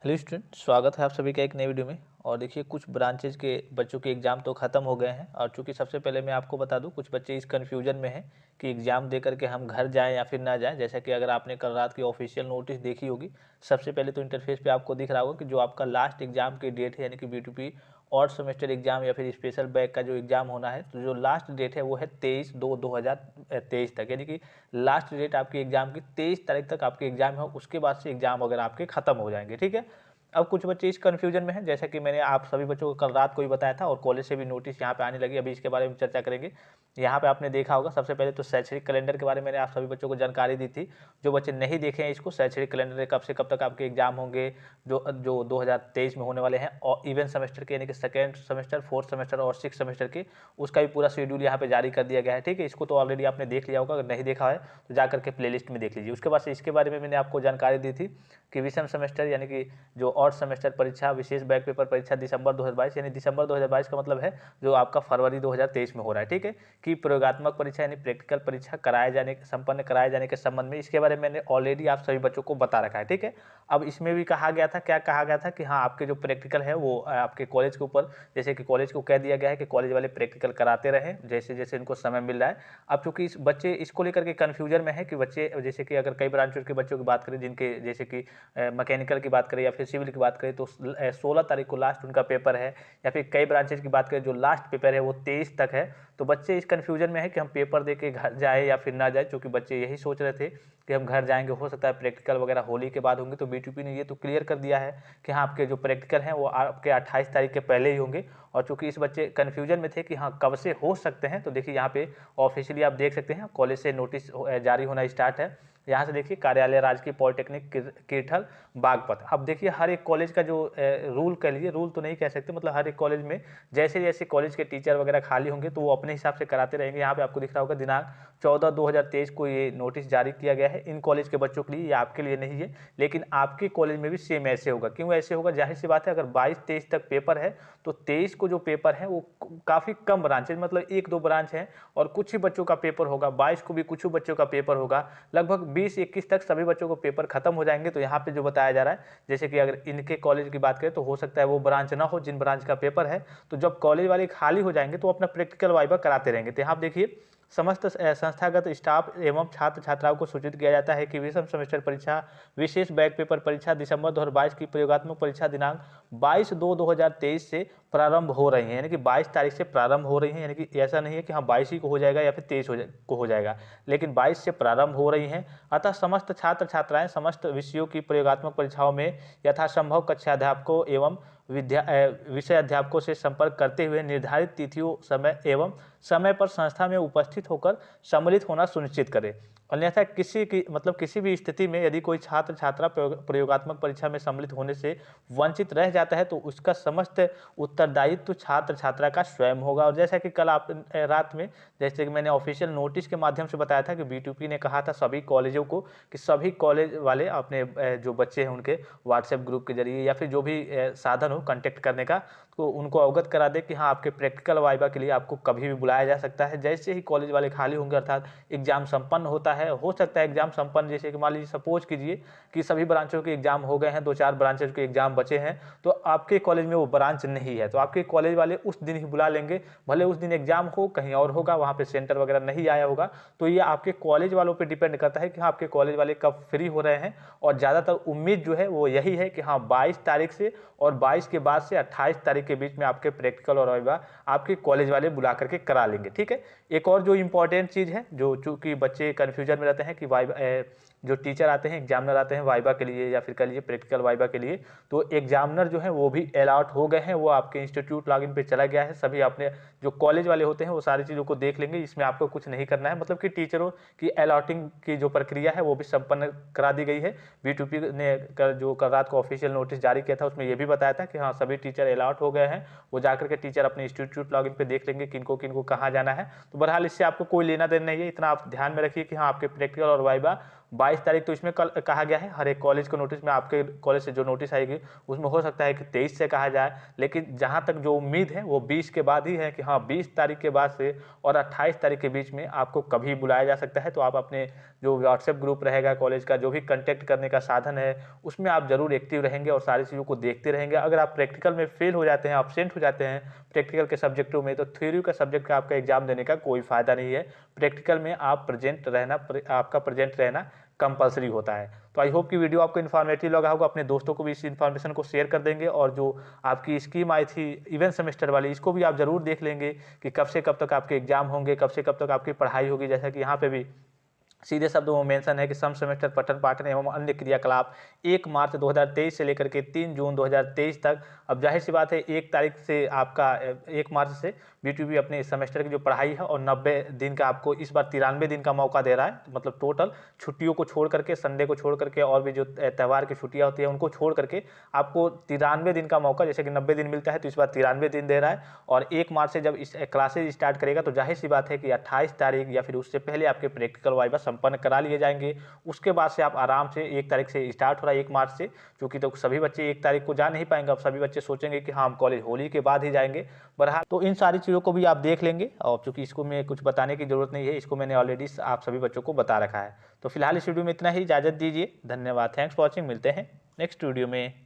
Hello student, स्वागत है आप सभी का एक नई वीडियो में। और देखिए, कुछ ब्रांचेज के बच्चों के एग्ज़ाम तो ख़त्म हो गए हैं। और चूंकि सबसे पहले मैं आपको बता दूं, कुछ बच्चे इस कन्फ्यूजन में हैं कि एग्ज़ाम दे करके हम घर जाएं या फिर ना जाएं। जैसा कि अगर आपने कल रात की ऑफिशियल नोटिस देखी होगी, सबसे पहले तो इंटरफेस पे आपको दिख रहा होगा कि जो आपका लास्ट एग्ज़ाम की डेट है, यानी कि B2P और सेमेस्टर एग्ज़ाम या फिर स्पेशल बैक का जो एग्ज़ाम होना है, तो जो लास्ट डेट है वो है 23/2/2023 तक। यानी कि लास्ट डेट आपकी एग्ज़ाम की 23 तारीख तक आपके एग्ज़ाम है। उसके बाद से एग्ज़ाम वगैरह आपके ख़त्म हो जाएंगे। ठीक है। अब कुछ बच्चे इस कन्फ्यूजन में हैं, जैसा कि मैंने आप सभी बच्चों को कल रात को ही बताया था, और कॉलेज से भी नोटिस यहाँ पे आने लगी। अभी इसके बारे में चर्चा करेंगे। यहाँ पे आपने देखा होगा, सबसे पहले तो शैक्षणिक कैलेंडर के बारे में मैंने आप सभी बच्चों को जानकारी दी थी। जो बच्चे नहीं देखे हैं इसको, शैक्षणिक कैलेंडर कब से कब तक आपके एग्जाम होंगे, जो जो 2023 में होने वाले हैं, और इवन सेमेस्टर के, यानी कि सेकेंड सेमेस्टर, फोर्थ सेमेस्टर और सिक्स सेमेस्टर के, उसका भी पूरा शेड्यूल यहाँ पे जारी कर दिया गया है। ठीक है। इसको तो ऑलरेडी आपने देख लिया होगा, अगर नहीं देखा है तो जा करके प्लेलिस्ट में देख लीजिए। उसके बाद से इसके बारे में मैंने आपको जानकारी दी थी कि विषम सेमेस्टर, यानी कि जो और सेमेस्टर परीक्षा, विशेष बैक पेपर परीक्षा दिसंबर 2022, यानी दिसंबर 2022 का मतलब है जो आपका फरवरी 2023 में हो रहा है। ठीक है। कि प्रयोगात्मक परीक्षा यानी प्रैक्टिकल परीक्षा संपन्न कराए जाने के संबंध में, इसके बारे में मैंने ऑलरेडी आप सभी बच्चों को बता रखा है। ठीक है। अब इसमें भी कहा गया था, क्या कहा गया था कि हाँ, आपके जो प्रैक्टिकल है वो आपके कॉलेज के ऊपर, जैसे कि कॉलेज को कह दिया गया है कि कॉलेज वाले प्रैक्टिकल कराते रहें जैसे जैसे इनको समय मिल रहा है। अब चूंकि इस बच्चे इसको लेकर के कन्फ्यूजन में है कि बच्चे, जैसे कि अगर कई ब्रांचों के बच्चों की बात करें, जिनके जैसे कि मैकेनिकल की बात करें या फिर सिविल की बात करें, तो 16 तारीख को लास्ट उनका पेपर है। या फिर कई ब्रांचेज की बात करें, जो लास्ट पेपर है वो 23 तक है। तो बच्चे इस कन्फ्यूजन में है कि हम पेपर दे के घर जाए या फिर ना जाए। चूँकि बच्चे यही सोच रहे थे कि हम घर जाएंगे, हो सकता है प्रैक्टिकल वगैरह होली के बाद होंगे। तो B2P ने ये तो क्लियर कर दिया है कि हाँ, आपके जो प्रैक्टिकल हैं वो आपके 28 तारीख के पहले ही होंगे। और चूँकि इस बच्चे कन्फ्यूजन में थे कि हाँ, कब से हो सकते हैं, तो देखिए यहाँ पे ऑफिशियली आप देख सकते हैं, कॉलेज से नोटिस जारी होना स्टार्ट है। यहाँ से देखिए, कार्यालय राजकीय पॉलिटेक्निक किरठल बागपत। अब देखिए, हर एक कॉलेज का जो रूल कह लीजिए, रूल तो नहीं कह सकते, मतलब हर एक कॉलेज में जैसे जैसे कॉलेज के टीचर वगैरह खाली होंगे तो वो अपने हिसाब से कराते रहेंगे। यहाँ पे आपको दिख रहा होगा, दिनांक 14/2/2023 को ये नोटिस जारी किया गया है इन कॉलेज के बच्चों के लिए। ये आपके लिए नहीं है, लेकिन आपके कॉलेज में भी सेम ऐसे होगा। क्यों ऐसे होगा? जाहिर सी बात है, अगर 22-23 तक पेपर है तो 23 को जो पेपर है वो काफ़ी कम ब्रांचेज, मतलब 1-2 ब्रांच है और कुछ ही बच्चों का पेपर होगा। 22 को भी कुछ ही बच्चों का पेपर होगा। लगभग 20-21 तक सभी बच्चों को पेपर खत्म हो जाएंगे। तो यहाँ पे जो बताया जा रहा है, जैसे कि अगर इनके कॉलेज की बात करें तो हो सकता है वो ब्रांच ना हो जिन ब्रांच का पेपर है। तो जब कॉलेज वाले खाली हो जाएंगे तो अपना प्रैक्टिकल वाइवा कराते रहेंगे। तो यहाँ देखिए, समस्त संस्थागत स्टाफ एवं छात्र छात्राओं को सूचित किया जाता है कि विषम सेमेस्टर परीक्षा, विशेष बैक पेपर परीक्षा दिसंबर 2022 की प्रयोगात्मक परीक्षा दिनांक 22/2/2023 से प्रारंभ हो रही है। यानी कि 22 तारीख से प्रारंभ हो रही है। यानी कि ऐसा नहीं है कि हाँ 22 ही को हो जाएगा या फिर 23 को हो जाएगा, लेकिन 22 से प्रारंभ हो रही हैं। अतः समस्त छात्र छात्राएं समस्त विषयों की प्रयोगात्मक परीक्षाओं में यथासंभव कक्षाध्यापकों एवं विषय अध्यापकों से संपर्क करते हुए निर्धारित तिथियों समय एवं समय पर संस्था में उपस्थित होकर सम्मिलित होना सुनिश्चित करें। अन्यथा किसी भी स्थिति में यदि कोई छात्र छात्रा प्रयोगात्मक परीक्षा में सम्मिलित होने से वंचित रह जाता है तो उसका समस्त उत्तरदायित्व छात्र छात्रा का स्वयं होगा। और जैसा कि कल आप रात में, जैसे कि मैंने ऑफिशियल नोटिस के माध्यम से बताया था कि B2P ने कहा था सभी कॉलेजों को कि सभी कॉलेज वाले अपने जो बच्चे हैं उनके व्हाट्सएप ग्रुप के जरिए या फिर जो भी साधन हो कांटेक्ट करने का, तो उनको अवगत करा दे कि हाँ, आपके प्रैक्टिकल वाइवा के लिए आपको कभी भी बुलाया जा सकता है। जैसे ही कॉलेज वाले खाली होंगे, अर्थात एग्जाम संपन्न होता है, हो सकता है एग्जाम संपन्न, जैसे कि मान लीजिए सपोज कीजिए कि सभी ब्रांचों के एग्जाम हो गए हैं, 2-4 ब्रांचों के एग्जाम बचे हैं, तो आपके कॉलेज में वो ब्रांच नहीं है तो आपके कॉलेज वाले उस दिन ही बुला लेंगे। भले उस दिन एग्जाम हो कहीं और होगा, वहाँ पे सेंटर वगैरह नहीं आया होगा। तो ये आपके कॉलेज वालों पे डिपेंड करता है कि हाँ, आपके कॉलेज वाले कब फ्री हो रहे हैं। और ज़्यादातर उम्मीद जो है वो यही है कि हाँ, 22 तारीख से और 22 के बाद से 28 तारीख के बीच में आपके प्रैक्टिकल और वाइवा आपके कॉलेज वाले बुला करके करा लेंगे। ठीक है। एक और जो इंपॉर्टेंट चीज़ है, जो चूँकि बच्चे कन्फ्यूजन में रहते हैं कि वाइवा, जो टीचर आते हैं, एग्जामिनर आते हैं वाइवा के लिए या फिर कह लीजिए प्रैक्टिकल वाइवा के लिए, तो एग्जामिनर जो है वो भी अलॉट हो गए हैं। वो आपके इंस्टीट्यूट लॉगिन पे चला गया है। सभी अपने जो कॉलेज वाले होते हैं वो सारी चीज़ों को देख लेंगे। इसमें आपको कुछ नहीं करना है, मतलब कि टीचरों की अलॉटिंग की जो प्रक्रिया है वो भी संपन्न करा दी गई है। B2P ने जो कल रात को ऑफिशियल नोटिस जारी किया था उसमें ये भी बताया था कि हाँ, सभी टीचर अलॉट हो गए हैं। वो जाकर के टीचर अपने इंस्टीट्यूट लॉगिन पे देख लेंगे किनको किनको कहाँ जाना है। तो बहरहाल इससे आपको कोई लेना देना नहीं है। इतना आप ध्यान में रखिए कि हाँ, आपके प्रैक्टिकल और वाइवा 22 तारीख तो इसमें कहा गया है, हर एक कॉलेज को नोटिस में, आपके कॉलेज से जो नोटिस आएगी उसमें हो सकता है कि 23 से कहा जाए, लेकिन जहाँ तक जो उम्मीद है वो 20 के बाद ही है कि हाँ 20 तारीख के बाद से और 28 तारीख के बीच में आपको कभी बुलाया जा सकता है। तो आप अपने जो व्हाट्सएप ग्रुप रहेगा कॉलेज का, जो भी कंटेक्ट करने का साधन है, उसमें आप जरूर एक्टिव रहेंगे और सारी चीज़ों को देखते रहेंगे। अगर आप प्रैक्टिकल में फेल हो जाते हैं, एब्सेंट हो जाते हैं प्रैक्टिकल के सब्जेक्टों में, तो थ्योरी का सब्जेक्ट का आपका एग्जाम देने का कोई फायदा नहीं है। प्रैक्टिकल में आप प्रेजेंट रहना, आपका प्रेजेंट रहना कंपलसरी होता है। तो आई होप कि वीडियो आपको इन्फॉर्मेटिव लगा होगा। अपने दोस्तों को भी इस इन्फॉर्मेशन को शेयर कर देंगे, और जो आपकी स्कीम आई थी इवेंट सेमेस्टर वाली, इसको भी आप जरूर देख लेंगे कि कब से कब तक आपके एग्जाम होंगे, कब से कब तक आपकी पढ़ाई होगी। जैसा कि यहाँ पे भी सीधे शब्दों में मेंशन है कि सम सेमेस्टर पठन पाठन एवं अन्य क्रियाकलाप 1 मार्च 2023 से लेकर के 3 जून 2023 तक। अब जाहिर सी बात है 1 तारीख से आपका 1 मार्च से B2B अपने सेमेस्टर की जो पढ़ाई है, और 90 दिन का आपको इस बार 93 दिन का मौका दे रहा है। मतलब टोटल छुट्टियों को छोड़ करके, संडे को छोड़ करके, और भी जो त्यौहार की छुट्टियाँ होती हैं उनको छोड़ करके आपको 93 दिन का मौका, जैसे कि 90 दिन मिलता है तो इस बार 93 दिन दे रहा है। और 1 मार्च से जब इस क्लासेज स्टार्ट करेगा तो जाहिर सी बात है कि 28 तारीख या फिर उससे पहले आपके प्रैक्टिकल वाइवा संपन्न करा लिए जाएंगे। उसके बाद से आप आराम से 1 तारीख से स्टार्ट हो रहा है, 1 मार्च से, क्योंकि तो सभी बच्चे 1 तारीख को जा नहीं पाएंगे। अब सभी बच्चे सोचेंगे कि हाँ हम कॉलेज होली के बाद ही जाएंगे। बहरहाल तो इन सारी चीज़ों को भी आप देख लेंगे, और चूंकि इसको मैं कुछ बताने की जरूरत नहीं है, इसको मैंने ऑलरेडी आप सभी बच्चों को बता रखा है। तो फिलहाल इस वीडियो में इतना ही, इजाज़त दीजिए, धन्यवाद, थैंक्स फॉर वॉचिंग। मिलते हैं नेक्स्ट वीडियो में।